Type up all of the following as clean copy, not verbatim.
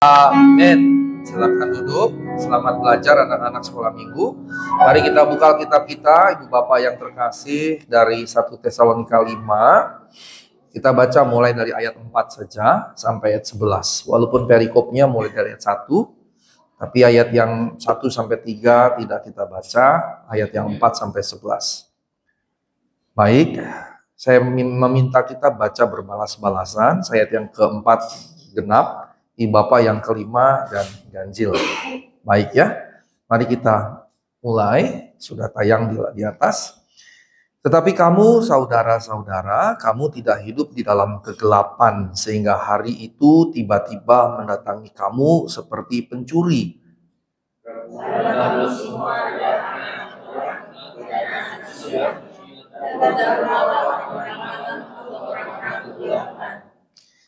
Amin. Silakan duduk. Selamat belajar anak-anak sekolah minggu. Mari kita buka Alkitab kita, Ibu Bapak yang terkasih, dari 1 Tesalonika 5. Kita baca mulai dari ayat 4 saja sampai ayat 11. Walaupun perikopnya mulai dari ayat 1, tapi ayat yang 1 sampai 3 tidak kita baca, ayat yang 4 sampai 11. Baik, saya meminta kita baca berbalas-balasan. Ayat yang keempat genap, Ibu Bapak yang kelima dan ganjil. Baik ya, mari kita mulai. Sudah tayang di atas. Tetapi kamu saudara-saudara, kamu tidak hidup di dalam kegelapan sehingga hari itu tiba-tiba mendatangi kamu seperti pencuri.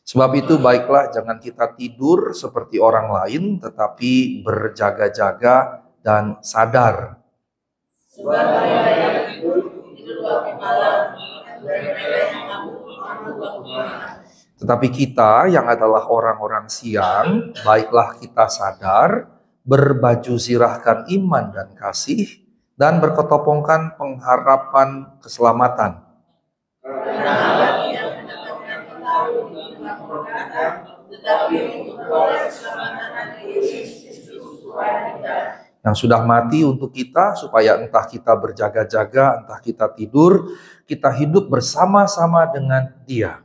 Sebab itu baiklah jangan kita tidur seperti orang lain, tetapi berjaga-jaga dan sadar. Tetapi kita yang adalah orang-orang siang, baiklah kita sadar, berbaju zirahkan iman dan kasih, dan berketopongkan pengharapan keselamatan. Yang sudah mati untuk kita, supaya entah kita berjaga-jaga, entah kita tidur, kita hidup bersama-sama dengan Dia.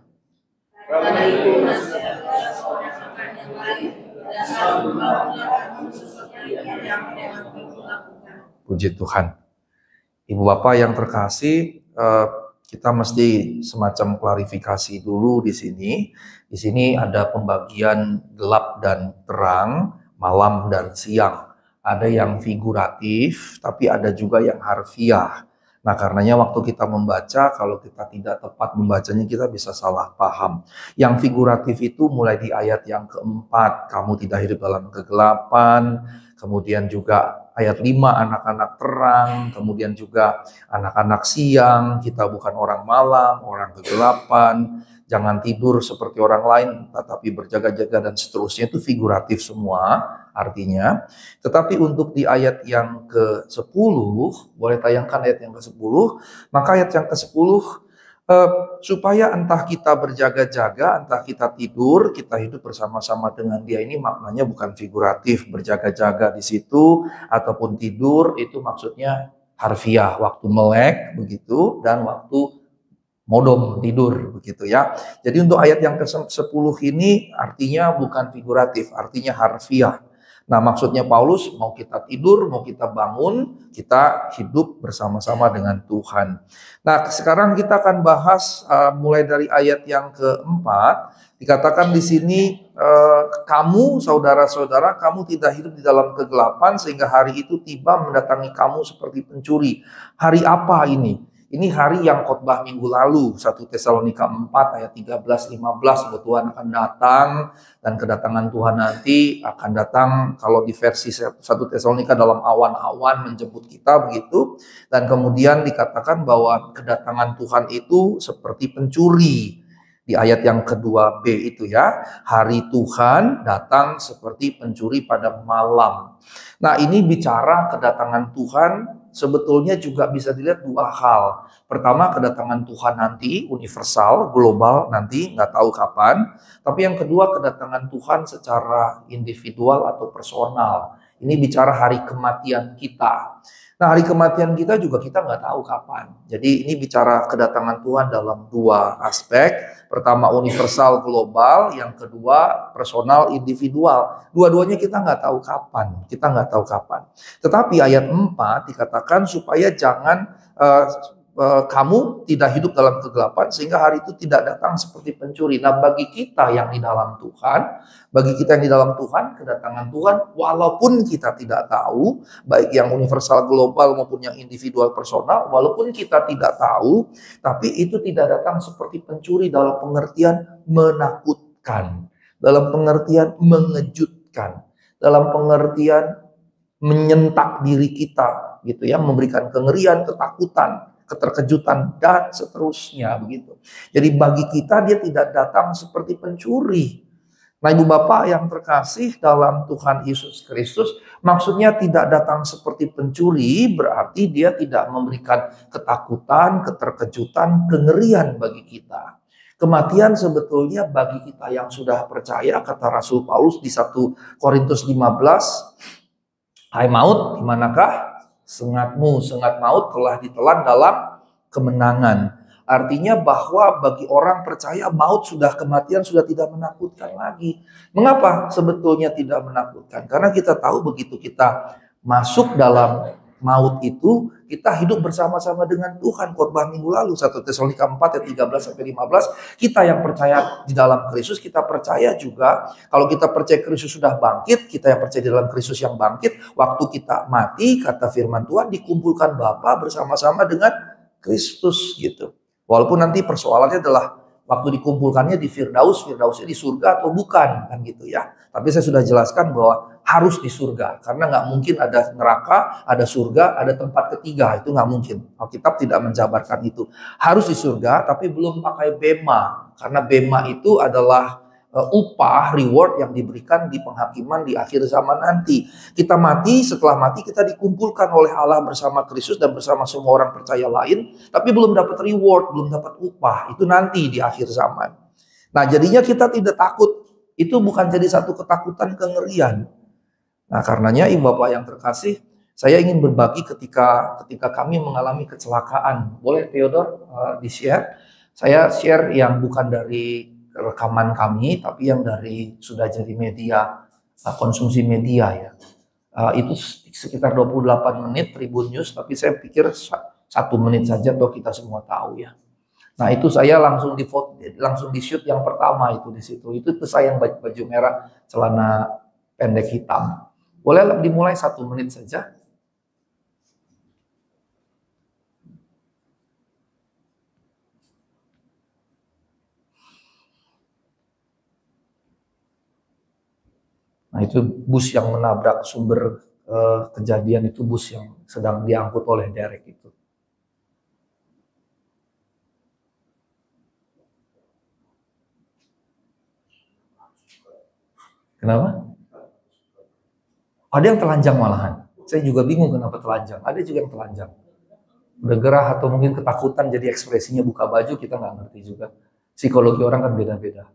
Puji Tuhan. Ibu Bapak yang terkasih, kita mesti semacam klarifikasi dulu di sini. Di sini ada pembagian gelap dan terang, malam dan siang. Ada yang figuratif, tapi ada juga yang harfiah. Nah, karenanya waktu kita membaca, kalau kita tidak tepat membacanya, kita bisa salah paham. Yang figuratif itu mulai di ayat yang keempat, kamu tidak hidup dalam kegelapan. Kemudian juga ayat 5, anak-anak terang. Kemudian juga anak-anak siang, kita bukan orang malam, orang kegelapan. Jangan tidur seperti orang lain, tetapi berjaga-jaga dan seterusnya. Itu figuratif semua artinya. Tetapi untuk di ayat yang ke-10, boleh tayangkan ayat yang ke-10, maka ayat yang ke-10, supaya entah kita berjaga-jaga, entah kita tidur, kita hidup bersama-sama dengan Dia, ini maknanya bukan figuratif. Berjaga-jaga di situ ataupun tidur itu maksudnya harfiah, waktu melek begitu, dan waktu modom tidur begitu ya. Jadi untuk ayat yang ke-10 ini artinya bukan figuratif, artinya harfiah. Nah, maksudnya Paulus, mau kita tidur, mau kita bangun, kita hidup bersama-sama dengan Tuhan. Nah, sekarang kita akan bahas mulai dari ayat yang keempat. Dikatakan di sini, kamu saudara-saudara, kamu tidak hidup di dalam kegelapan sehingga hari itu tiba mendatangi kamu seperti pencuri. Hari apa ini? Ini hari yang khotbah minggu lalu, 1 Tesalonika 4 ayat 13-15, Tuhan akan datang, dan kedatangan Tuhan nanti akan datang, kalau di versi 1 Tesalonika dalam awan-awan menjemput kita begitu, dan kemudian dikatakan bahwa kedatangan Tuhan itu seperti pencuri. Di ayat yang kedua B itu ya, hari Tuhan datang seperti pencuri pada malam. Nah, ini bicara kedatangan Tuhan. Sebetulnya juga bisa dilihat dua hal. Pertama, kedatangan Tuhan nanti universal, global nanti, nggak tahu kapan. Tapi yang kedua, kedatangan Tuhan secara individual atau personal. Ini bicara hari kematian kita. Nah, hari kematian kita juga kita nggak tahu kapan. Jadi ini bicara kedatangan Tuhan dalam dua aspek. Pertama universal global, yang kedua personal individual. Dua-duanya kita nggak tahu kapan. Kita nggak tahu kapan. Tetapi ayat 4 dikatakan supaya jangan kamu tidak hidup dalam kegelapan sehingga hari itu tidak datang seperti pencuri. Nah, bagi kita yang di dalam Tuhan, kedatangan Tuhan, walaupun kita tidak tahu, baik yang universal global maupun yang individual personal, walaupun kita tidak tahu, tapi itu tidak datang seperti pencuri dalam pengertian menakutkan, dalam pengertian mengejutkan, dalam pengertian menyentak diri kita, gitu ya, memberikan kengerian, ketakutan, keterkejutan, dan seterusnya begitu. Jadi bagi kita dia tidak datang seperti pencuri. Nah, Ibu Bapak yang terkasih dalam Tuhan Yesus Kristus, maksudnya tidak datang seperti pencuri, berarti dia tidak memberikan ketakutan, keterkejutan, kengerian bagi kita. Kematian sebetulnya bagi kita yang sudah percaya, kata Rasul Paulus di 1 Korintus 15, hai maut, di manakah sengatmu? Sengat maut telah ditelan dalam kemenangan. Artinya bahwa bagi orang percaya maut sudah, kematian sudah tidak menakutkan lagi. Mengapa sebetulnya tidak menakutkan? Karena kita tahu begitu kita masuk dalam maut itu, kita hidup bersama-sama dengan Tuhan. Khotbah minggu lalu 1 Tesalonika 4 ayat 13 sampai 15, kita yang percaya di dalam Kristus, kita percaya juga kalau kita percaya Kristus sudah bangkit, kita yang percaya di dalam Kristus yang bangkit, waktu kita mati, kata firman Tuhan, dikumpulkan Bapa bersama-sama dengan Kristus gitu. Walaupun nanti persoalannya adalah waktu dikumpulkannya di Firdaus, Firdausnya di surga atau bukan, kan gitu ya. Tapi saya sudah jelaskan bahwa harus di surga, karena nggak mungkin ada neraka, ada surga, ada tempat ketiga, itu nggak mungkin. Alkitab tidak menjabarkan itu. Harus di surga, tapi belum pakai bema, karena bema itu adalah upah, reward yang diberikan di penghakiman di akhir zaman nanti. Kita mati, setelah mati kita dikumpulkan oleh Allah bersama Kristus dan bersama semua orang percaya lain, tapi belum dapat reward, belum dapat upah. Itu nanti di akhir zaman. Nah, jadinya kita tidak takut. Itu bukan jadi satu ketakutan, kengerian. Nah, karenanya Ibu Bapak yang terkasih, saya ingin berbagi ketika kami mengalami kecelakaan. Boleh Theodor di-share? Saya share yang bukan dari rekaman kami, tapi yang dari sudah jadi media, konsumsi media ya. Itu sekitar 28 menit Tribun News, tapi saya pikir 1 menit saja toh kita semua tahu ya. Nah, itu saya langsung di shoot yang pertama itu di situ. Itu saya yang baju merah, celana pendek hitam. Boleh dimulai 1 menit saja. Nah, itu bus yang menabrak sumber kejadian, itu bus yang sedang diangkut oleh derek itu. Kenapa? Ada yang telanjang malahan. Saya juga bingung kenapa telanjang. Ada juga yang telanjang. Udah gerah atau mungkin ketakutan jadi ekspresinya buka baju, kita nggak ngerti juga. Psikologi orang kan beda-beda.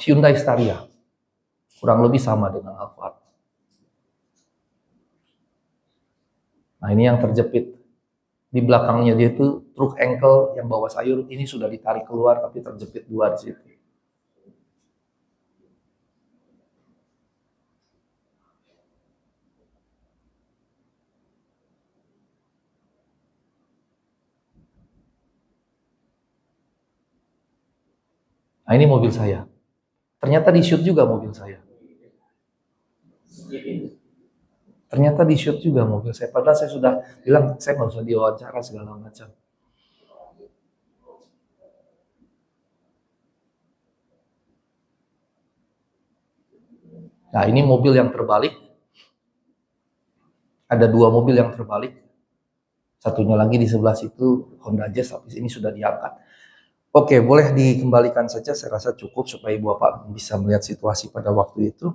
Hyundai Staria. Kurang lebih sama dengan Alphard. Nah, ini yang terjepit. Di belakangnya dia itu truk engkel yang bawa sayur, ini sudah ditarik keluar tapi terjepit 2 di situ. Nah, ini mobil saya. Ternyata di shoot juga mobil saya. Ternyata di shoot juga mobil saya. Padahal saya sudah bilang saya nggak usah diwawancara segala macam. Nah, ini mobil yang terbalik. Ada 2 mobil yang terbalik. Satunya lagi di sebelah situ Honda Jazz, tapi ini sudah diangkat. Oke, boleh dikembalikan saja. Saya rasa cukup supaya Ibu Bapak bisa melihat situasi pada waktu itu.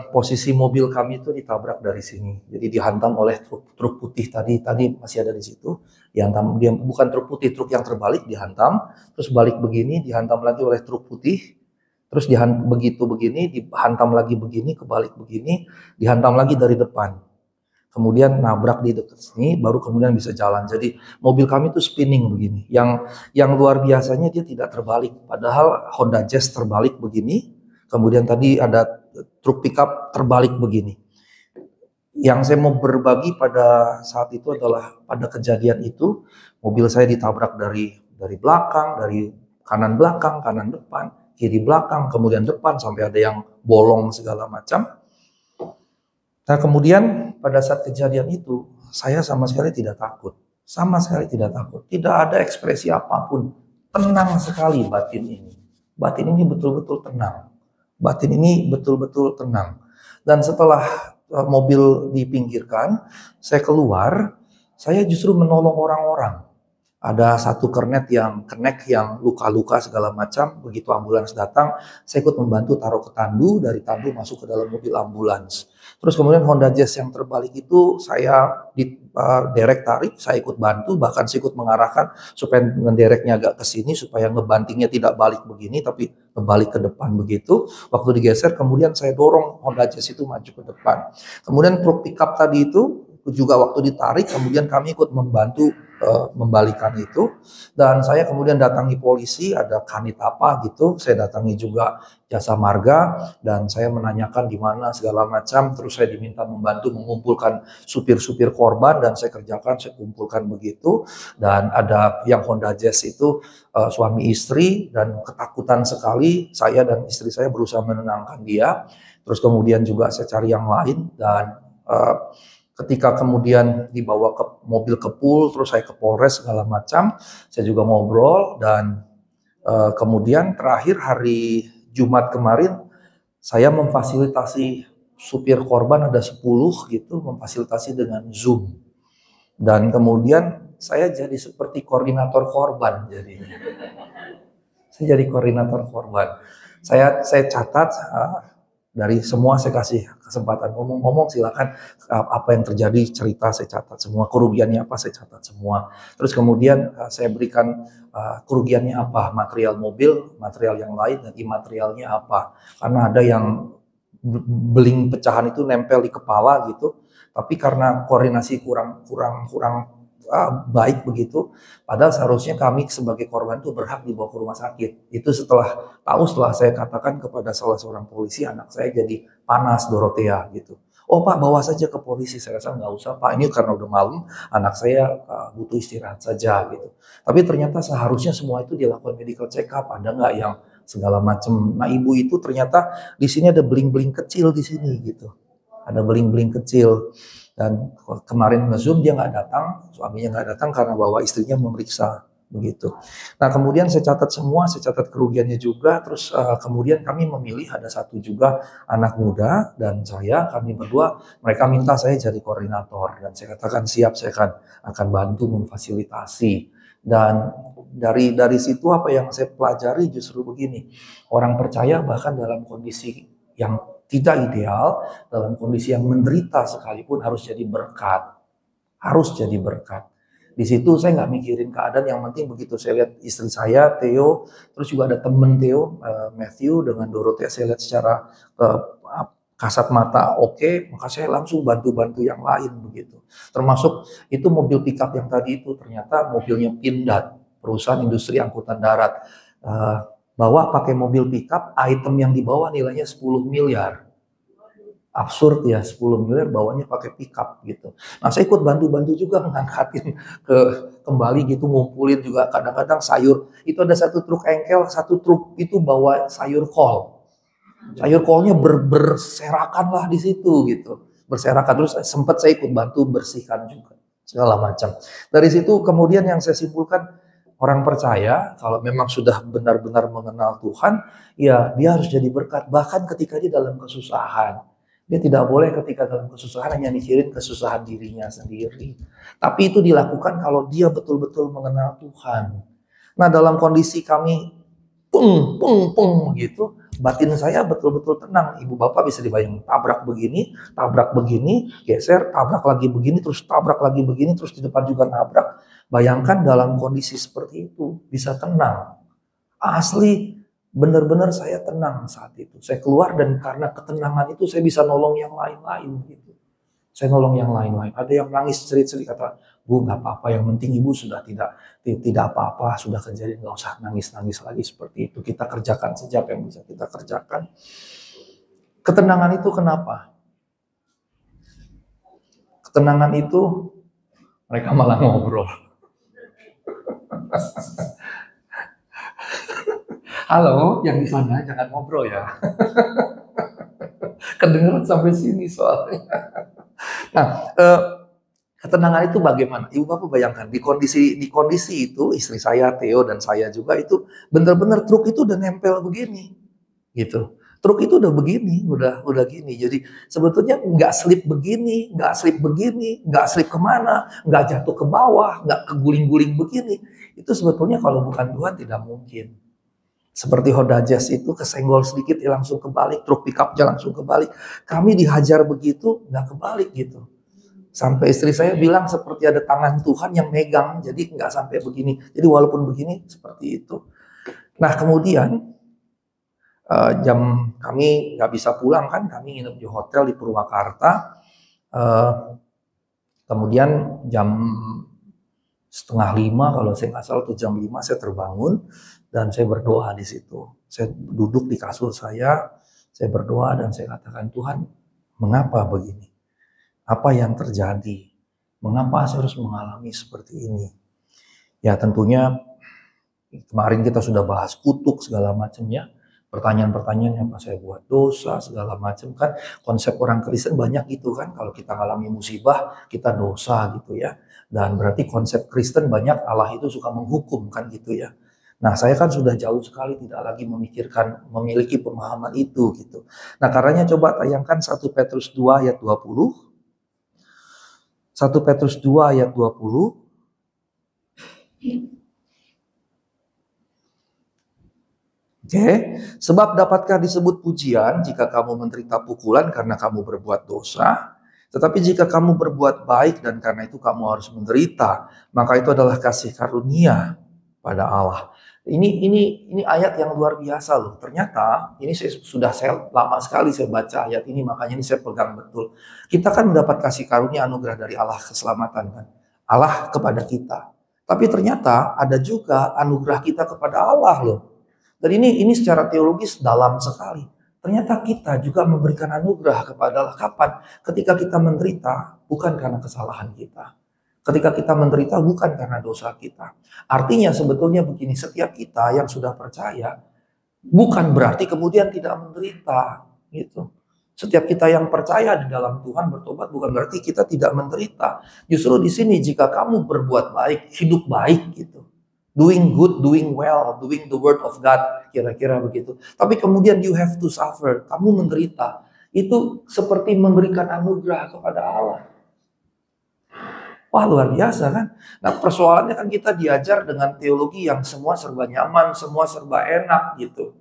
Posisi mobil kami itu ditabrak dari sini. Jadi dihantam oleh truk putih tadi masih ada di situ. Dihantam, dia bukan truk putih, truk yang terbalik dihantam, terus balik begini, dihantam lagi oleh truk putih. Terus begitu begini, dihantam lagi begini, kebalik begini, dihantam lagi dari depan. Kemudian nabrak di dekat sini, baru kemudian bisa jalan. Jadi mobil kami itu spinning begini. Yang luar biasanya dia tidak terbalik. Padahal Honda Jazz terbalik begini. Kemudian tadi ada truk pickup terbalik begini. Yang saya mau berbagi pada saat itu adalah pada kejadian itu mobil saya ditabrak dari belakang, dari kanan belakang, kanan depan, kiri belakang, kemudian depan sampai ada yang bolong segala macam. Nah, kemudian pada saat kejadian itu, saya sama sekali tidak takut. Sama sekali tidak takut. Tidak ada ekspresi apapun. Tenang sekali batin ini. Batin ini betul-betul tenang. Batin ini betul-betul tenang. Dan setelah mobil dipinggirkan, saya keluar, saya justru menolong orang-orang. ada satu kenek yang luka-luka segala macam. Begitu ambulans datang, saya ikut membantu taruh ke tandu, dari tandu masuk ke dalam mobil ambulans. Terus kemudian Honda Jazz yang terbalik itu saya derek tarik, saya ikut bantu, bahkan saya ikut mengarahkan supaya ngendereknya agak ke sini, supaya ngebantingnya tidak balik begini, tapi kebalik ke depan begitu. Waktu digeser, kemudian saya dorong Honda Jazz itu maju ke depan. Kemudian truk pickup tadi itu juga waktu ditarik, kemudian kami ikut membantu membalikan itu, dan saya kemudian datangi polisi, ada kanit apa gitu, saya datangi juga jasa marga, dan saya menanyakan di mana segala macam, terus saya diminta membantu mengumpulkan supir-supir korban, dan saya kerjakan, saya kumpulkan begitu, dan ada yang Honda Jazz itu suami istri, dan ketakutan sekali, saya dan istri saya berusaha menenangkan dia, terus kemudian juga saya cari yang lain, dan ketika kemudian dibawa ke mobil ke pool, terus saya ke Polres segala macam, saya juga ngobrol, dan kemudian terakhir hari Jumat kemarin saya memfasilitasi supir korban ada 10 gitu, memfasilitasi dengan Zoom, dan kemudian saya jadi seperti koordinator korban jadinya. Saya jadi koordinator korban. Saya catat. Dari semua saya kasih kesempatan ngomong silakan, apa yang terjadi cerita saya catat semua, kerugiannya apa saya catat semua. Terus kemudian saya berikan kerugiannya apa, material mobil, material yang lain, dan imaterialnya apa. Karena ada yang beling pecahan itu nempel di kepala gitu, tapi karena koordinasi kurang baik begitu, padahal seharusnya kami sebagai korban itu berhak dibawa ke rumah sakit. Itu setelah saya katakan kepada salah seorang polisi, anak saya jadi panas, Dorothea gitu. Oh Pak, bawa saja ke polisi. Saya rasa nggak usah Pak, ini karena udah malam, anak saya butuh istirahat saja gitu. Tapi ternyata seharusnya semua itu dilakukan medical check up, ada nggak yang segala macam. Nah ibu itu ternyata di sini ada beling-beling kecil di sini gitu, ada beling-beling kecil. Dan kemarin nge-zoom dia nggak datang, suaminya nggak datang karena bawa istrinya memeriksa begitu. Nah kemudian saya catat semua, saya catat kerugiannya juga. Terus kemudian kami memilih ada satu juga anak muda dan kami berdua, mereka minta saya jadi koordinator, dan saya katakan siap, saya akan bantu memfasilitasi. Dan dari situ apa yang saya pelajari justru begini, orang percaya bahkan dalam kondisi yang tidak ideal, dalam kondisi yang menderita sekalipun harus jadi berkat. Harus jadi berkat. Di situ saya nggak mikirin keadaan, yang penting begitu saya lihat istri saya, Theo, terus juga ada temen Theo, Matthew dengan Dorothea, saya lihat secara kasat mata oke, maka saya langsung bantu-bantu yang lain begitu. Termasuk itu mobil pickup yang tadi itu ternyata mobilnya Pindad, perusahaan industri angkutan darat. Bawa pakai mobil pickup, item yang dibawa nilainya 10 miliar. Absurd ya, 10 miliar bawanya pakai pickup gitu. Nah saya ikut bantu-bantu juga ngangkatin kembali gitu, ngumpulin juga kadang-kadang sayur. Itu ada satu truk engkel, satu truk itu bawa sayur kol. Sayur kolnya berserakan lah di situ gitu. Berserakan, terus sempat saya ikut bantu bersihkan juga. Segala macam. Dari situ kemudian yang saya simpulkan, orang percaya kalau memang sudah benar-benar mengenal Tuhan, ya dia harus jadi berkat. Bahkan ketika dia dalam kesusahan. Dia tidak boleh ketika dalam kesusahan hanya mikirin kesusahan dirinya sendiri. Tapi itu dilakukan kalau dia betul-betul mengenal Tuhan. Nah dalam kondisi kami pung gitu, batin saya betul-betul tenang. Ibu bapak bisa dibayangin, tabrak begini, geser, tabrak lagi begini, terus tabrak lagi begini, terus di depan juga nabrak. Bayangkan dalam kondisi seperti itu bisa tenang. Asli benar-benar saya tenang saat itu. Saya keluar dan karena ketenangan itu saya bisa nolong yang lain-lain gitu. Saya nolong yang lain-lain. Ada yang nangis cerit-cerit kata, Bu nggak apa-apa, yang penting Ibu sudah tidak apa-apa, sudah kejadian, nggak usah nangis-nangis lagi seperti itu. Kita kerjakan saja apa yang bisa kita kerjakan. Ketenangan itu kenapa? Ketenangan itu mereka malah ngobrol. Halo, yang di sana jangan ngobrol ya. Kedengeran sampai sini soalnya. Nah, ketenangan itu bagaimana? Ibu bapak bayangkan di kondisi itu istri saya, Theo dan saya juga itu benar-benar truk itu udah nempel begini, gitu. Truk itu udah begini, udah gini. Jadi sebetulnya nggak slip begini, nggak slip begini, nggak slip kemana, nggak jatuh ke bawah, nggak keguling-guling begini. Itu sebetulnya kalau bukan Tuhan tidak mungkin. Seperti Honda Jazz itu kesenggol sedikit ya langsung kebalik, truk pickupnya langsung kebalik. Kami dihajar begitu, nggak kebalik gitu. Sampai istri saya bilang seperti ada tangan Tuhan yang megang, jadi nggak sampai begini. Jadi walaupun begini seperti itu. Nah kemudian jam kami nggak bisa pulang kan, kami nginep di hotel di Purwakarta. Kemudian jam 4:30 kalau saya nggak salah tuh jam 5 saya terbangun dan saya berdoa di situ. Saya duduk di kasur saya berdoa dan saya katakan, Tuhan, mengapa begini? Apa yang terjadi? Mengapa saya harus mengalami seperti ini? Ya tentunya kemarin kita sudah bahas kutuk segala macamnya. Pertanyaan-pertanyaan yang saya buat dosa segala macam kan, konsep orang Kristen banyak gitu kan, kalau kita mengalami musibah kita dosa gitu ya, dan berarti konsep Kristen banyak Allah itu suka menghukum kan gitu ya. Nah saya kan sudah jauh sekali tidak lagi memiliki pemahaman itu gitu. Nah karenanya coba tayangkan 1 Petrus 2 ayat 20. 1 Petrus 2 ayat 20. Oke, sebab dapatkah disebut pujian jika kamu menderita pukulan karena kamu berbuat dosa? Tetapi jika kamu berbuat baik dan karena itu kamu harus menderita, maka itu adalah kasih karunia pada Allah. Ini ayat yang luar biasa loh. Ternyata ini saya lama sekali saya baca ayat ini, makanya ini saya pegang betul. Kita kan mendapat kasih karunia anugerah dari Allah keselamatan kan. Allah kepada kita. Tapi ternyata ada juga anugerah kita kepada Allah loh. Dan ini secara teologis dalam sekali. Ternyata kita juga memberikan anugerah kepada Allah. Kapan? Ketika kita menderita, bukan karena kesalahan kita. Ketika kita menderita, bukan karena dosa kita. Artinya sebetulnya begini, setiap kita yang sudah percaya, bukan berarti kemudian tidak menderita. Gitu. Setiap kita yang percaya di dalam Tuhan bertobat, bukan berarti kita tidak menderita. Justru di sini jika kamu berbuat baik, hidup baik gitu. Doing good, doing well, doing the word of God, kira-kira begitu. Tapi kemudian you have to suffer, kamu menderita. Itu seperti memberikan anugerah kepada Allah. Wah luar biasa kan. Nah persoalannya kan kita diajar dengan teologi yang semua serba nyaman, semua serba enak gitu.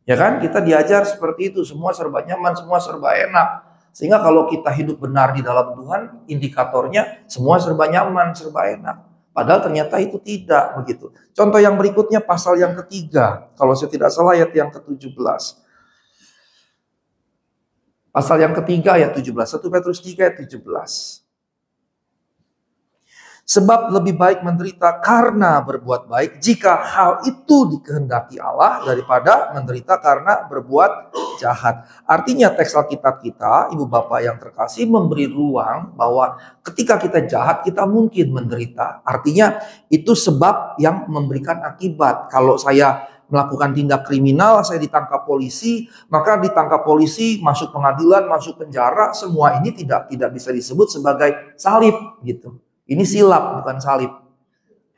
Ya kan, kita diajar seperti itu, semua serba nyaman, semua serba enak. Sehingga kalau kita hidup benar di dalam Tuhan, indikatornya semua serba nyaman, serba enak. Padahal ternyata itu tidak begitu. Contoh yang berikutnya pasal yang ketiga. Kalau saya tidak salah ayat yang ke-17. Pasal yang ketiga ayat 17. 1 Petrus 3 ayat 17. Sebab lebih baik menderita karena berbuat baik jika hal itu dikehendaki Allah daripada menderita karena berbuat jahat. Artinya teks Alkitab kita, Ibu Bapak yang terkasih, memberi ruang bahwa ketika kita jahat kita mungkin menderita. Artinya itu sebab yang memberikan akibat. Kalau saya melakukan tindak kriminal, saya ditangkap polisi, maka ditangkap polisi, masuk pengadilan, masuk penjara, semua ini tidak bisa disebut sebagai salib gitu. Ini silap bukan salib.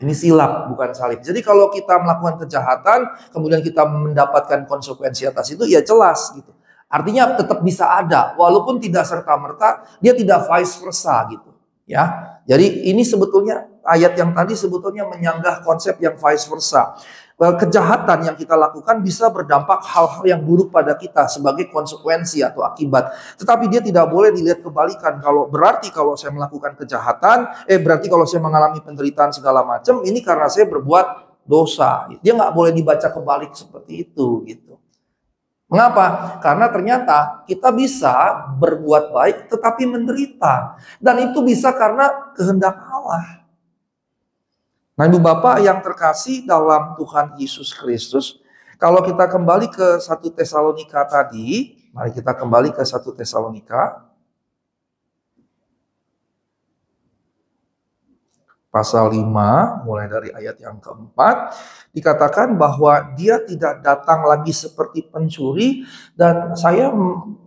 Ini silap bukan salib. Jadi kalau kita melakukan kejahatan, kemudian kita mendapatkan konsekuensi atas itu, ya jelas gitu. Artinya tetap bisa ada, walaupun tidak serta-merta, dia tidak vice versa gitu. Ya, jadi ini sebetulnya ayat yang tadi sebetulnya menyanggah konsep yang vice versa. Kejahatan yang kita lakukan bisa berdampak hal-hal yang buruk pada kita sebagai konsekuensi atau akibat. Tetapi dia tidak boleh dilihat kebalikan. Berarti kalau saya melakukan kejahatan, berarti kalau saya mengalami penderitaan segala macam, ini karena saya berbuat dosa. Dia nggak boleh dibaca kebalik seperti itu gitu. Mengapa? Karena ternyata kita bisa berbuat baik tetapi menderita. Dan itu bisa karena kehendak Allah. Nah Ibu Bapak yang terkasih dalam Tuhan Yesus Kristus, kalau kita kembali ke 1 Tesalonika tadi, mari kita kembali ke 1 Tesalonika. Pasal 5, mulai dari ayat yang keempat, dikatakan bahwa dia tidak datang lagi seperti pencuri, dan saya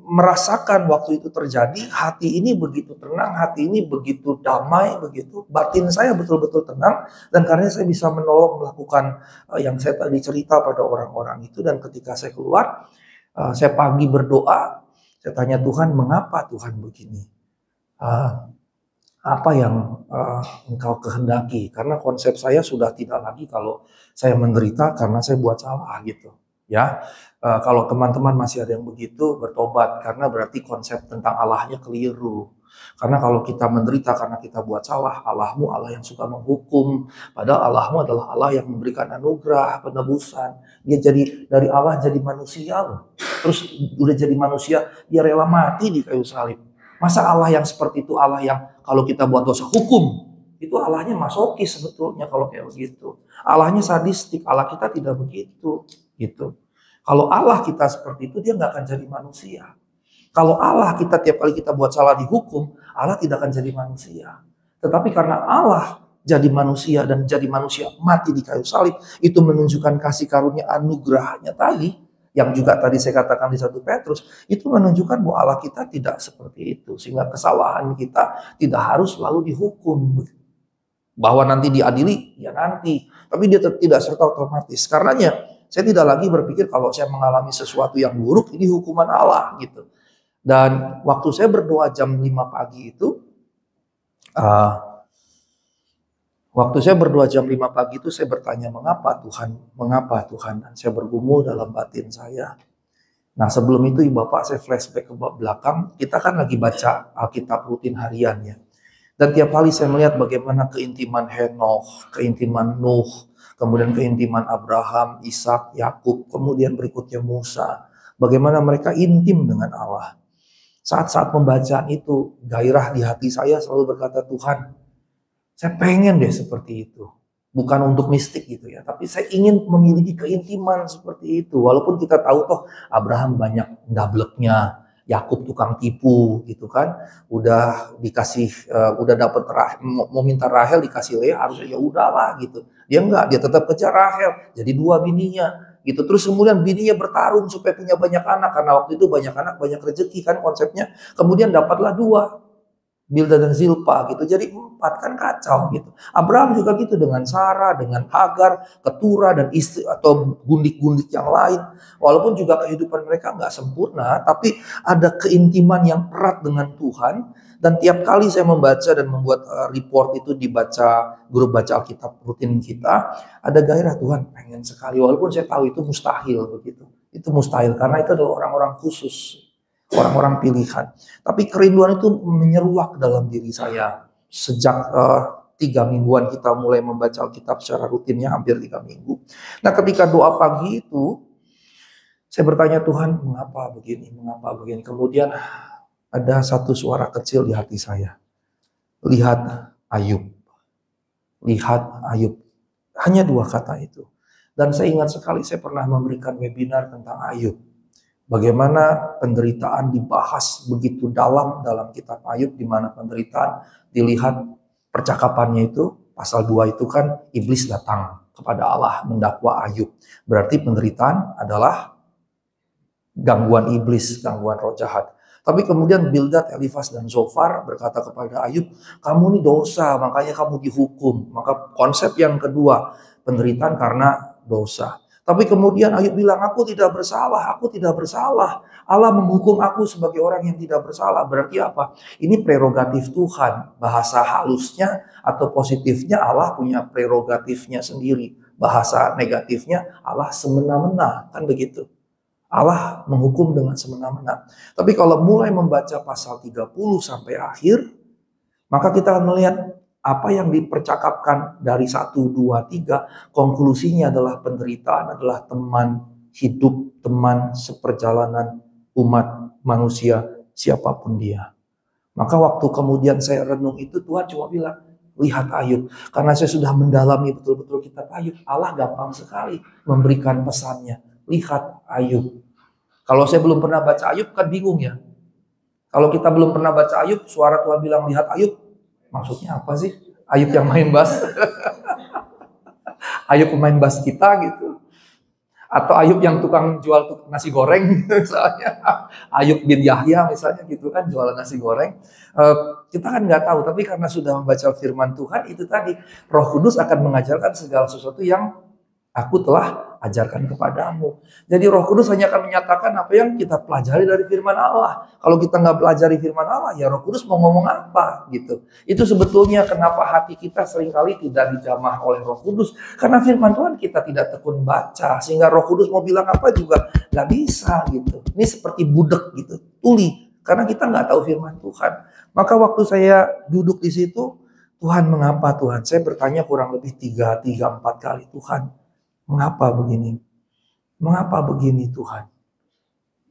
merasakan waktu itu terjadi, hati ini begitu tenang, hati ini begitu damai, begitu batin saya betul-betul tenang, dan karena saya bisa menolong melakukan yang saya tadi cerita pada orang-orang itu, dan ketika saya keluar, Saya pagi berdoa, saya tanya Tuhan, mengapa Tuhan begini? Uh, Apa yang Engkau kehendaki? Karena konsep saya sudah tidak lagi kalau saya menderita karena saya buat salah gitu. Ya, kalau teman-teman masih ada yang begitu, bertobat karena berarti konsep tentang Allahnya keliru. Karena kalau kita menderita karena kita buat salah, Allahmu Allah yang suka menghukum. Padahal Allahmu adalah Allah yang memberikan anugerah, penebusan. Dia jadi dari Allah jadi manusia loh. Terus udah jadi manusia, dia rela mati di kayu salib. Masa Allah yang seperti itu, Allah yang kalau kita buat dosa hukum, itu Allahnya masokis sebetulnya kalau kayak begitu. Allahnya sadistik, Allah kita tidak begitu. Gitu. Kalau Allah kita seperti itu, dia nggak akan jadi manusia. Kalau Allah kita tiap kali kita buat salah dihukum, Allah tidak akan jadi manusia. Tetapi karena Allah jadi manusia dan jadi manusia mati di kayu salib, itu menunjukkan kasih karunia anugerahnya tadi. Yang juga tadi saya katakan di 1 Petrus, itu menunjukkan bahwa Allah kita tidak seperti itu. Sehingga kesalahan kita tidak harus selalu dihukum. Bahwa nanti diadili, ya nanti. Tapi dia tidak serta otomatis. Karenanya saya tidak lagi berpikir kalau saya mengalami sesuatu yang buruk, ini hukuman Allah gitu. Dan waktu saya berdoa jam 5 pagi itu, saya bertanya, mengapa Tuhan? Dan saya bergumul dalam batin saya. Nah sebelum itu Ibu Bapak saya flashback ke belakang, kita kan lagi baca Alkitab rutin harian ya. Dan tiap kali saya melihat bagaimana keintiman Henokh, keintiman Nuh, kemudian keintiman Abraham, Ishak, Yakub, kemudian berikutnya Musa. Bagaimana mereka intim dengan Allah. Saat-saat pembacaan itu, gairah di hati saya selalu berkata, Tuhan, saya pengen deh seperti itu. Bukan untuk mistik gitu ya, tapi saya ingin memiliki keintiman seperti itu. Walaupun kita tahu toh Abraham banyak dableknya, Yakub tukang tipu gitu kan. Udah dikasih, udah dapat mau minta Rahel dikasih Lea, harusnya ya udahlah gitu. Dia enggak, dia tetap kejar Rahel. Jadi 2 bininya. Gitu. Terus kemudian bininya bertarung supaya punya banyak anak. Karena waktu itu banyak anak, banyak rezeki kan konsepnya. Kemudian dapatlah 2. Bilda dan Zilpa gitu. Jadi 4 kan kacau gitu. Abraham juga gitu dengan Sarah, dengan Hagar, Ketura dan istri atau gundik-gundik yang lain. Walaupun juga kehidupan mereka nggak sempurna, tapi ada keintiman yang erat dengan Tuhan. Dan tiap kali saya membaca dan membuat report itu dibaca grup baca Alkitab rutin kita, ada gairah Tuhan pengen sekali. Walaupun saya tahu itu mustahil begitu. Itu mustahil karena itu adalah orang-orang khusus. Orang-orang pilihan. Tapi kerinduan itu menyeruak dalam diri saya. Sejak 3 mingguan kita mulai membaca Alkitab secara rutinnya, hampir 3 minggu. Nah ketika doa pagi itu, saya bertanya Tuhan, mengapa begini? Kemudian ada satu suara kecil di hati saya. Lihat Ayub. Hanya 2 kata itu. Dan saya ingat sekali saya pernah memberikan webinar tentang Ayub. Bagaimana penderitaan dibahas begitu dalam kitab Ayub, di mana penderitaan dilihat percakapannya itu, pasal 2 itu kan iblis datang kepada Allah mendakwa Ayub. Berarti penderitaan adalah gangguan iblis, gangguan roh jahat. Tapi kemudian Bildad, Elifas, dan Zofar berkata kepada Ayub, kamu ini dosa, makanya kamu dihukum. Maka konsep yang kedua, penderitaan karena dosa. Tapi kemudian Ayub bilang, aku tidak bersalah. Allah menghukum aku sebagai orang yang tidak bersalah. Berarti apa? Ini prerogatif Tuhan. Bahasa halusnya atau positifnya Allah punya prerogatifnya sendiri. Bahasa negatifnya Allah semena-mena. Kan begitu. Allah menghukum dengan semena-mena. Tapi kalau mulai membaca pasal 30 sampai akhir, maka kita akan melihat apa yang dipercakapkan dari 1, 2, 3, konklusinya adalah penderitaan adalah teman hidup, teman seperjalanan umat manusia siapapun dia. Maka waktu kemudian saya renung itu, Tuhan cuma bilang, lihat Ayub. Karena saya sudah mendalami betul-betul kitab Ayub, Allah gampang sekali memberikan pesannya. Lihat Ayub. Kalau saya belum pernah baca Ayub kan bingung ya. Kalau kita belum pernah baca Ayub, suara Tuhan bilang lihat Ayub, maksudnya apa sih? Ayub yang main bass. Ayub pemain bass kita gitu. Atau Ayub yang tukang jual nasi goreng misalnya. Ayub bin Yahya misalnya gitu kan, jualan nasi goreng. Kita kan nggak tahu, tapi karena sudah membaca firman Tuhan itu tadi, Roh Kudus akan mengajarkan segala sesuatu yang Aku telah ajarkan kepadamu. Jadi Roh Kudus hanya akan menyatakan apa yang kita pelajari dari firman Allah. Kalau kita nggak pelajari firman Allah, ya Roh Kudus mau ngomong apa gitu. Itu sebetulnya kenapa hati kita seringkali tidak dijamah oleh Roh Kudus. Karena firman Tuhan kita tidak tekun baca. Sehingga Roh Kudus mau bilang apa juga nggak bisa gitu. Ini seperti budek gitu, tuli. Karena kita nggak tahu firman Tuhan. Maka waktu saya duduk di situ, Tuhan mengapa Tuhan? Saya bertanya kurang lebih 3-4 kali, Tuhan mengapa begini? Mengapa begini Tuhan?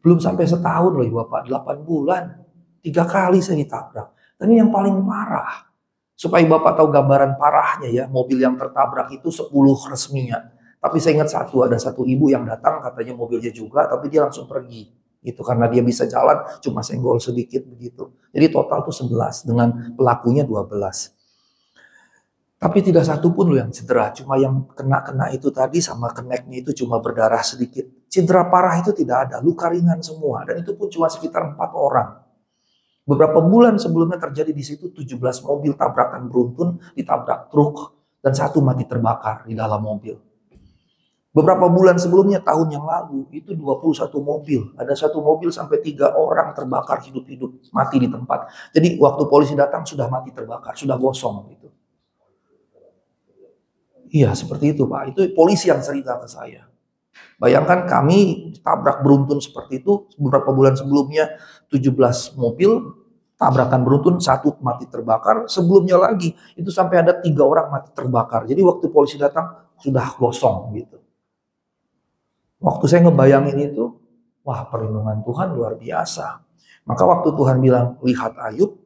Belum sampai setahun loh Bapak, 8 bulan. 3 kali saya ditabrak. Dan ini yang paling parah. Supaya Bapak tahu gambaran parahnya ya, mobil yang tertabrak itu 10 resminya. Tapi saya ingat ada satu ibu yang datang katanya mobilnya juga, tapi dia langsung pergi. Itu karena dia bisa jalan cuma senggol sedikit begitu. Jadi total tuh 11 dengan pelakunya 12. Tapi tidak satu pun loh yang cedera, cuma yang kena itu tadi sama keneknya itu cuma berdarah sedikit. Cedera parah itu tidak ada, luka ringan semua, dan itu pun cuma sekitar 4 orang. Beberapa bulan sebelumnya terjadi di situ 17 mobil tabrakan beruntun, ditabrak truk, dan 1 mati terbakar di dalam mobil. Beberapa bulan sebelumnya, tahun yang lalu, itu 21 mobil. Ada 1 mobil sampai 3 orang terbakar hidup-hidup, mati di tempat. Jadi waktu polisi datang sudah mati terbakar, sudah gosong gitu. Iya seperti itu Pak, itu polisi yang cerita ke saya. Bayangkan kami tabrak beruntun seperti itu, beberapa bulan sebelumnya 17 mobil, tabrakan beruntun, 1 mati terbakar, sebelumnya lagi itu sampai ada 3 orang mati terbakar. Jadi waktu polisi datang sudah gosong gitu. Waktu saya ngebayangin itu, wah perlindungan Tuhan luar biasa. Maka waktu Tuhan bilang, lihat Ayub,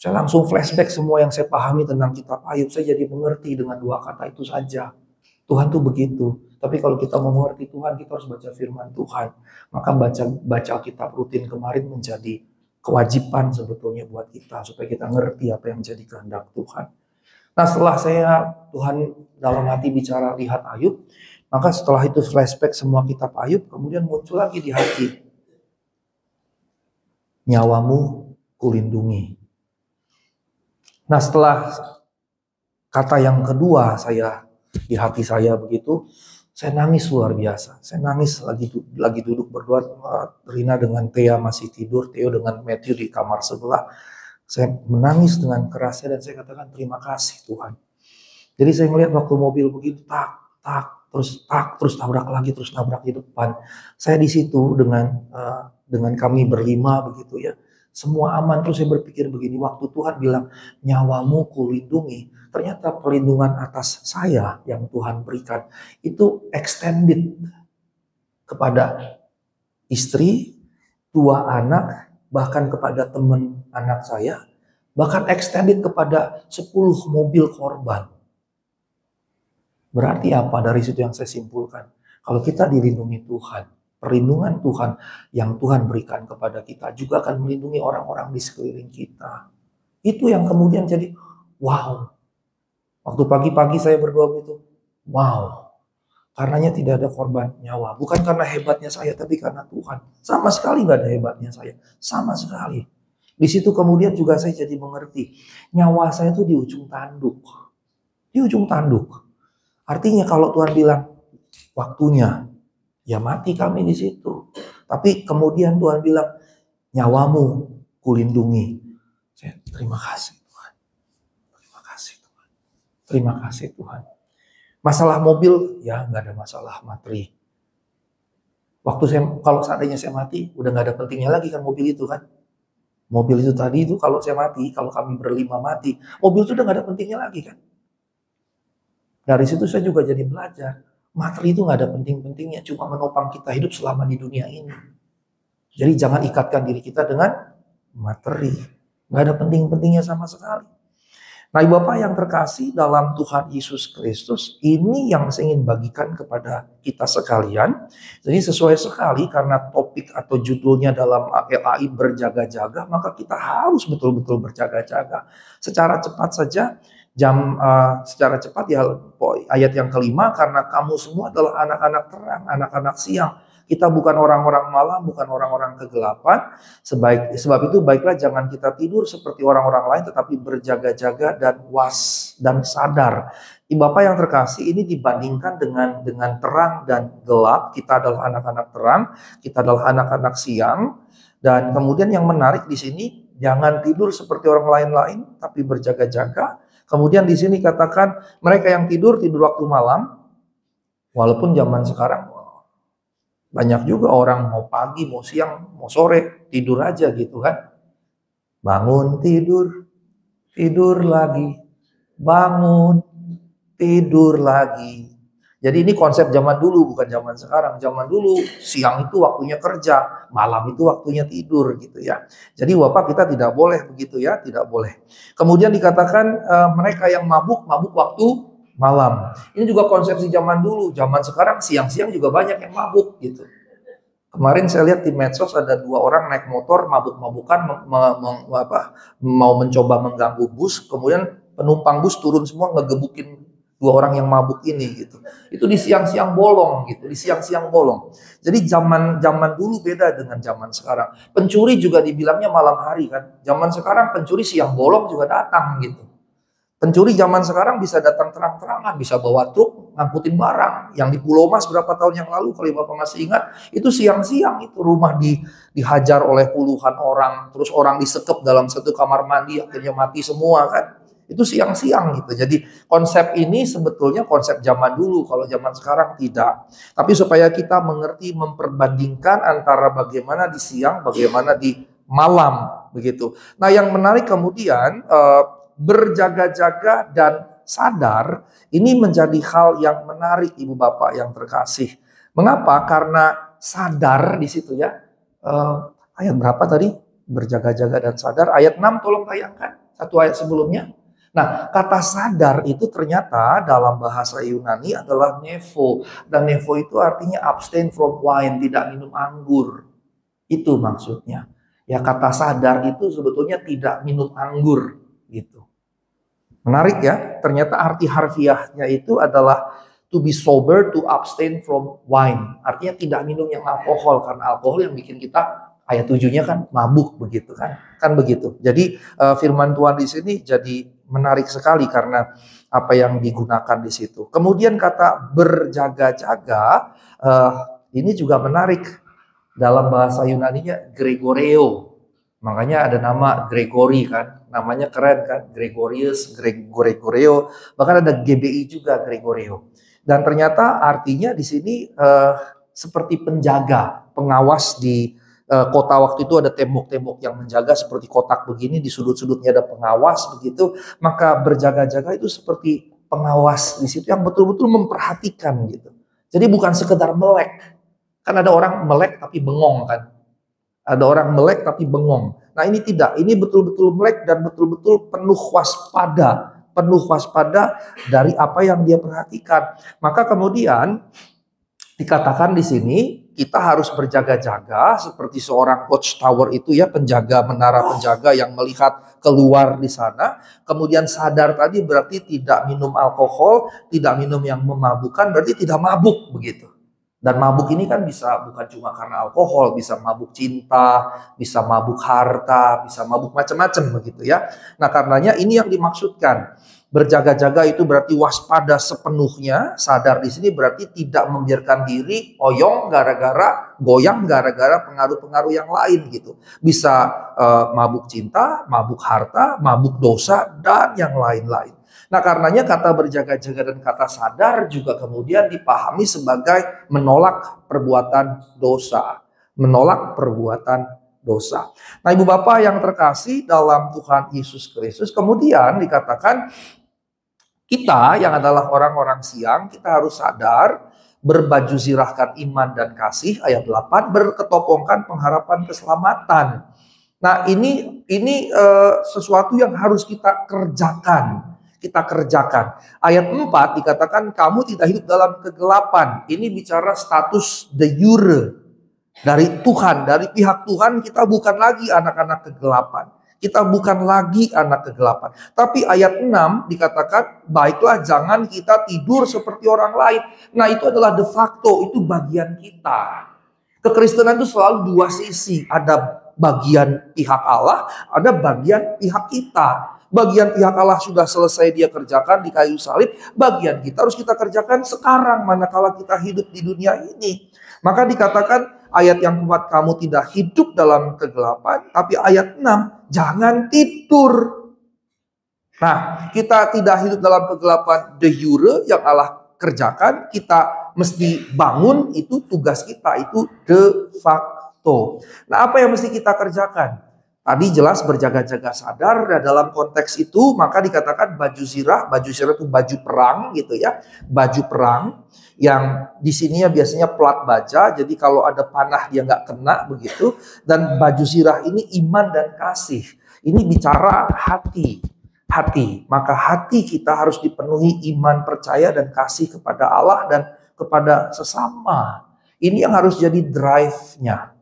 saya langsung flashback semua yang saya pahami tentang kitab Ayub. Saya jadi mengerti dengan 2 kata itu saja. Tuhan tuh begitu. Tapi kalau kita mau mengerti Tuhan, kita harus baca firman Tuhan. Maka baca kitab rutin kemarin menjadi kewajiban sebetulnya buat kita. Supaya kita ngerti apa yang menjadi kehendak Tuhan. Nah setelah Tuhan dalam hati bicara lihat Ayub. Maka setelah itu flashback semua kitab Ayub. Kemudian muncul lagi di hati. Nyawamu kulindungi. Nah setelah kata yang kedua di hati saya begitu, saya nangis luar biasa. Saya nangis lagi duduk berdua, Rina dengan Thea masih tidur, Theo dengan Matthew di kamar sebelah. Saya menangis dengan kerasnya dan saya katakan terima kasih Tuhan. Jadi saya melihat waktu mobil begitu terus tabrak lagi, terus tabrak di depan. Saya di situ dengan kami berlima begitu ya. Semua aman, terus saya berpikir begini, waktu Tuhan bilang nyawamu kulindungi, ternyata perlindungan atas saya yang Tuhan berikan itu extended kepada istri, 2 anak, bahkan kepada teman anak saya, bahkan extended kepada 10 mobil korban. Berarti apa dari situ yang saya simpulkan? Kalau kita dilindungi Tuhan, perlindungan Tuhan yang Tuhan berikan kepada kita juga akan melindungi orang-orang di sekeliling kita. Itu yang kemudian jadi wow. Waktu pagi-pagi saya berdoa gitu, wow. Karenanya tidak ada korban nyawa. Bukan karena hebatnya saya, tapi karena Tuhan. Sama sekali nggak ada hebatnya saya. Sama sekali. Di situ kemudian juga saya jadi mengerti. Nyawa saya itu di ujung tanduk. Di ujung tanduk. Artinya kalau Tuhan bilang waktunya, ya mati kami di situ. Tapi kemudian Tuhan bilang, nyawamu kulindungi. Saya terima kasih Tuhan. Terima kasih Tuhan. Terima kasih Tuhan. Masalah mobil, ya nggak ada masalah materi. Kalau seandainya saya mati, udah nggak ada pentingnya lagi kan mobil itu kan. Mobil itu tadi itu kalau saya mati, kalau kami berlima mati, mobil itu udah nggak ada pentingnya lagi kan. Dari situ saya juga jadi belajar. Materi itu nggak ada penting-pentingnya, cuma menopang kita hidup selama di dunia ini. Jadi jangan ikatkan diri kita dengan materi. Nggak ada penting-pentingnya sama sekali. Nah Ibu Bapak yang terkasih dalam Tuhan Yesus Kristus, ini yang saya ingin bagikan kepada kita sekalian. Jadi sesuai sekali karena topik atau judulnya dalam LAI berjaga-jaga, maka kita harus betul-betul berjaga-jaga. Secara cepat saja, secara cepat ya ayat yang kelima, karena kamu semua adalah anak-anak terang, anak-anak siang. Kita bukan orang-orang malam, bukan orang-orang kegelapan. Sebab itu baiklah jangan kita tidur seperti orang-orang lain, tetapi berjaga-jaga dan was dan sadar. Ibu Bapak yang terkasih, ini dibandingkan dengan terang dan gelap. Kita adalah anak-anak terang, kita adalah anak-anak siang. Dan kemudian yang menarik di sini, jangan tidur seperti orang lain-lain, tapi berjaga-jaga. Kemudian di sini katakan mereka yang tidur waktu malam. Walaupun zaman sekarang banyak juga orang mau pagi, mau siang, mau sore tidur aja gitu kan. Bangun tidur, tidur lagi, bangun tidur lagi. Jadi ini konsep zaman dulu, bukan zaman sekarang. Zaman dulu siang itu waktunya kerja, malam itu waktunya tidur gitu ya. Jadi Bapak kita tidak boleh begitu ya, tidak boleh. Kemudian dikatakan mereka yang mabuk waktu malam. Ini juga konsepsi zaman dulu. Zaman sekarang siang-siang juga banyak yang mabuk gitu. Kemarin saya lihat di medsos ada 2 orang naik motor mabuk-mabukan mau mencoba mengganggu bus, kemudian penumpang bus turun semua ngegebukin 2 orang yang mabuk ini gitu. Itu di siang-siang bolong gitu, di siang-siang bolong. Jadi zaman dulu beda dengan zaman sekarang. Pencuri juga dibilangnya malam hari kan. Zaman sekarang pencuri siang bolong juga datang gitu. Pencuri zaman sekarang bisa datang terang-terangan, bisa bawa truk ngangkutin barang. Yang di Pulau Mas berapa tahun yang lalu kalau Bapak masih ingat, itu siang-siang itu rumah dihajar oleh puluhan orang, terus orang disekep dalam satu kamar mandi akhirnya mati semua kan. Itu siang-siang gitu. Jadi konsep ini sebetulnya konsep zaman dulu, kalau zaman sekarang tidak. Tapi supaya kita mengerti, memperbandingkan antara bagaimana di siang, bagaimana di malam begitu. Nah yang menarik kemudian berjaga-jaga dan sadar, ini menjadi hal yang menarik Ibu Bapak yang terkasih. Mengapa? Karena sadar di situ ya. Ayat berapa tadi? Berjaga-jaga dan sadar. Ayat 6 tolong tayangkan. Satu ayat sebelumnya. Nah, kata sadar itu ternyata dalam bahasa Yunani adalah nepho. Dan nepho itu artinya abstain from wine, tidak minum anggur. Itu maksudnya. Ya kata sadar itu sebetulnya tidak minum anggur gitu. Menarik ya, ternyata arti harfiahnya itu adalah to be sober, to abstain from wine. Artinya tidak minum yang alkohol, karena alkohol yang bikin kita ayat 7-nya kan mabuk begitu kan. Kan begitu. Jadi firman Tuhan di sini jadi menarik sekali karena apa yang digunakan di situ. Kemudian kata berjaga-jaga ini juga menarik. Dalam bahasa Yunaninya Gregoreo. Makanya ada nama Gregory kan. Namanya keren kan. Gregorius, Gregoreo. Bahkan ada GBI juga Gregoreo. Dan ternyata artinya di sini seperti penjaga, pengawas di kota waktu itu ada tembok-tembok yang menjaga seperti kotak begini, di sudut-sudutnya ada pengawas begitu, maka berjaga-jaga itu seperti pengawas di situ yang betul-betul memperhatikan gitu. Jadi bukan sekedar melek. Kan ada orang melek tapi bengong kan. Ada orang melek tapi bengong. Nah ini tidak, ini betul-betul melek dan betul-betul penuh waspada dari apa yang dia perhatikan. Maka kemudian dikatakan di sini kita harus berjaga-jaga seperti seorang watchtower itu ya, penjaga, menara penjaga yang melihat keluar di sana. Kemudian sadar tadi berarti tidak minum alkohol, tidak minum yang memabukkan, berarti tidak mabuk begitu. Dan mabuk ini kan bisa bukan cuma karena alkohol, bisa mabuk cinta, bisa mabuk harta, bisa mabuk macam-macam begitu ya. Nah karenanya ini yang dimaksudkan. Berjaga-jaga itu berarti waspada sepenuhnya, sadar di sini berarti tidak membiarkan diri goyang gara-gara pengaruh-pengaruh yang lain gitu. Bisa mabuk cinta, mabuk harta, mabuk dosa dan yang lain-lain. Nah karenanya kata berjaga-jaga dan kata sadar juga kemudian dipahami sebagai menolak perbuatan dosa. Menolak perbuatan dosa. Nah Ibu Bapak yang terkasih dalam Tuhan Yesus Kristus, kemudian dikatakan kita yang adalah orang-orang siang, kita harus sadar, berbaju zirahkan iman dan kasih, ayat 8, berketopongkan pengharapan keselamatan. Nah ini sesuatu yang harus kita kerjakan. Ayat 4 dikatakan kamu tidak hidup dalam kegelapan. Ini bicara status de jure dari Tuhan, dari pihak Tuhan kita bukan lagi anak-anak kegelapan. Kita bukan lagi anak kegelapan. Tapi ayat 6 dikatakan baiklah jangan kita tidur seperti orang lain. Nah itu adalah de facto, itu bagian kita. Kekristenan itu selalu dua sisi. Ada bagian pihak Allah, ada bagian pihak kita. Bagian pihak Allah sudah selesai dia kerjakan di kayu salib. Bagian kita harus kita kerjakan sekarang manakala kita hidup di dunia ini. Maka dikatakan ayat yang keempat, kamu tidak hidup dalam kegelapan. Tapi ayat 6, jangan tidur. Nah, kita tidak hidup dalam kegelapan de jure yang Allah kerjakan. Kita mesti bangun, itu tugas kita, itu de facto. Nah, apa yang mesti kita kerjakan? Tadi jelas berjaga-jaga sadar, dan dalam konteks itu maka dikatakan baju zirah itu baju perang gitu ya, baju perang yang di sininya biasanya plat baja, jadi kalau ada panah dia nggak kena begitu. Dan baju zirah ini iman dan kasih, ini bicara hati, maka hati kita harus dipenuhi iman, percaya dan kasih kepada Allah dan kepada sesama. Ini yang harus jadi drive-nya.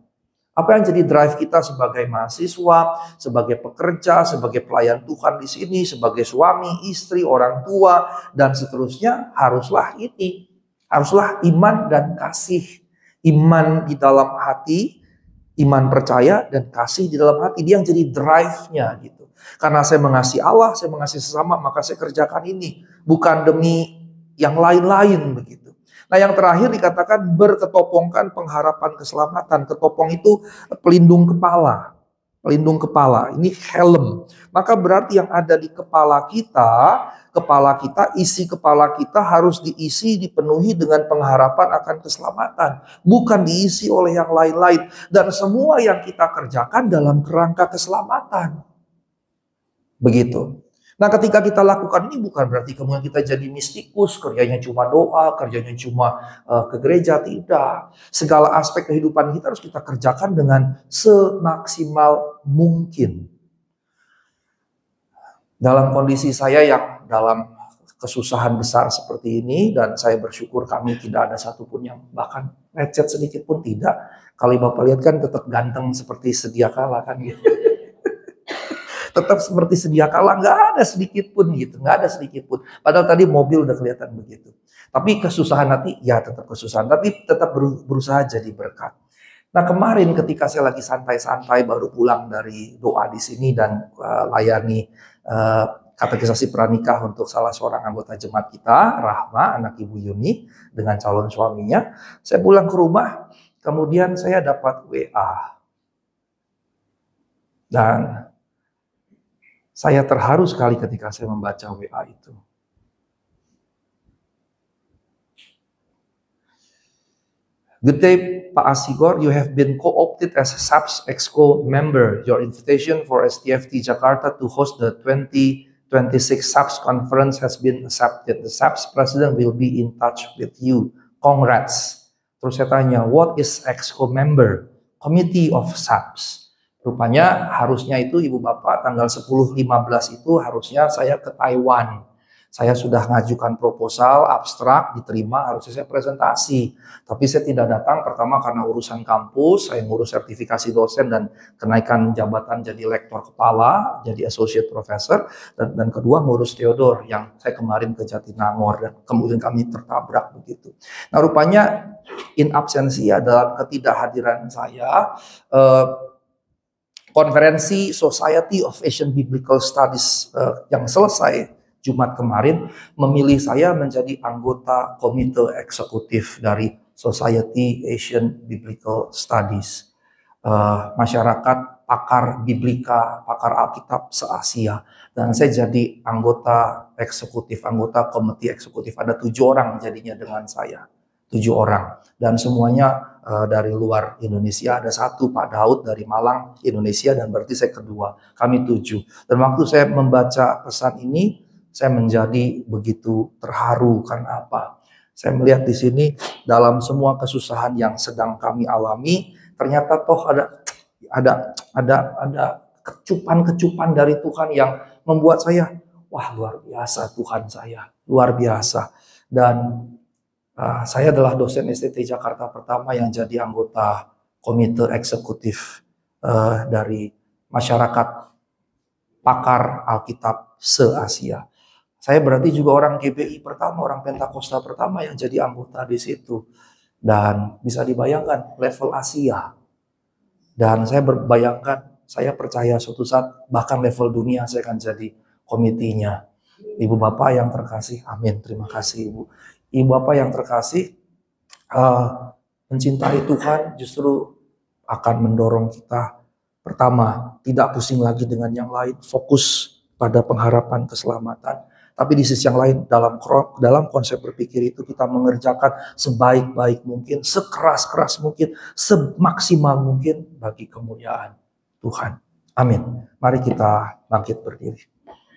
Apa yang jadi drive kita sebagai mahasiswa, sebagai pekerja, sebagai pelayan Tuhan di sini, sebagai suami, istri, orang tua, dan seterusnya, haruslah ini. Haruslah iman dan kasih. Iman di dalam hati, iman percaya, dan kasih di dalam hati. Dia yang jadi drive-nya gitu. Karena saya mengasihi Allah, saya mengasihi sesama, maka saya kerjakan ini. Bukan demi yang lain-lain begitu. Nah, yang terakhir dikatakan berketopongkan pengharapan keselamatan. Ketopong itu pelindung kepala. Pelindung kepala, ini helm. Maka berarti yang ada di kepala kita, isi kepala kita harus diisi, dipenuhi dengan pengharapan akan keselamatan. Bukan diisi oleh yang lain-lain. Dan semua yang kita kerjakan dalam kerangka keselamatan. Begitu. Nah, ketika kita lakukan ini bukan berarti kemudian kita jadi mistikus, kerjanya cuma doa, kerjanya cuma ke gereja, tidak. Segala aspek kehidupan kita harus kita kerjakan dengan semaksimal mungkin. Dalam kondisi saya yang dalam kesusahan besar seperti ini, dan saya bersyukur kami tidak ada satupun yang bahkan lecet sedikit pun tidak. Kalau Bapak lihat kan tetap ganteng seperti sedia kala kan gitu. Tetap seperti sedia kala, nggak ada sedikit pun gitu, nggak ada sedikit pun. Padahal tadi mobil udah kelihatan begitu. Tapi kesusahan hati, ya tetap kesusahan, tapi tetap berusaha jadi berkat. Nah, kemarin ketika saya lagi santai-santai baru pulang dari doa di sini dan layani katekisasi pranikah untuk salah seorang anggota jemaat kita, Rahma, anak Ibu Yuni dengan calon suaminya, saya pulang ke rumah, kemudian saya dapat WA. Dan saya terharu sekali ketika saya membaca WA itu. Good day, Pak Asigor. You have been co-opted as a SAPS Exco member. Your invitation for STFT Jakarta to host the 2026 SAPS conference has been accepted. The SAPS president will be in touch with you. Congrats. Terus saya tanya, what is Exco member? Committee of SAPS. Rupanya harusnya itu Ibu Bapak tanggal 10-15 itu harusnya saya ke Taiwan. Saya sudah ngajukan proposal abstrak, diterima, harusnya saya presentasi. Tapi saya tidak datang, pertama karena urusan kampus, saya ngurus sertifikasi dosen dan kenaikan jabatan jadi lektor kepala, jadi associate professor. Dan kedua ngurus Theodor yang saya kemarin ke Jatinangor dan kemudian kami tertabrak begitu. Nah, rupanya in absentia dalam ketidakhadiran saya, konferensi Society of Asian Biblical Studies yang selesai Jumat kemarin memilih saya menjadi anggota komite eksekutif dari Society Asian Biblical Studies, masyarakat pakar biblika, pakar Alkitab se-Asia. Dan saya jadi anggota eksekutif, anggota komite eksekutif. Ada 7 orang jadinya dengan saya. 7 orang. Dan semuanya dari luar Indonesia. Ada 1 Pak Daud dari Malang, Indonesia, dan berarti saya kedua. Kami 7. Dan waktu saya membaca pesan ini, saya menjadi begitu terharu. Karena apa? Saya melihat di sini dalam semua kesusahan yang sedang kami alami, ternyata toh ada kecupan-kecupan dari Tuhan yang membuat saya, wah luar biasa Tuhan saya, luar biasa. Dan saya adalah dosen STT Jakarta pertama yang jadi anggota komite eksekutif dari masyarakat pakar Alkitab se-Asia. Saya berarti juga orang GBI pertama, orang Pentakosta pertama yang jadi anggota di situ. Dan bisa dibayangkan level Asia. Dan saya berbayangkan, saya percaya suatu saat bahkan level dunia saya akan jadi komitinya. Ibu bapak yang terkasih, amin, terima kasih ibu. Ibu bapak yang terkasih, mencintai Tuhan justru akan mendorong kita. Pertama, tidak pusing lagi dengan yang lain, fokus pada pengharapan keselamatan. Tapi di sisi yang lain, dalam konsep berpikir itu kita mengerjakan sebaik-baik mungkin, sekeras-keras mungkin, semaksimal mungkin bagi kemuliaan Tuhan. Amin. Mari kita bangkit berdiri.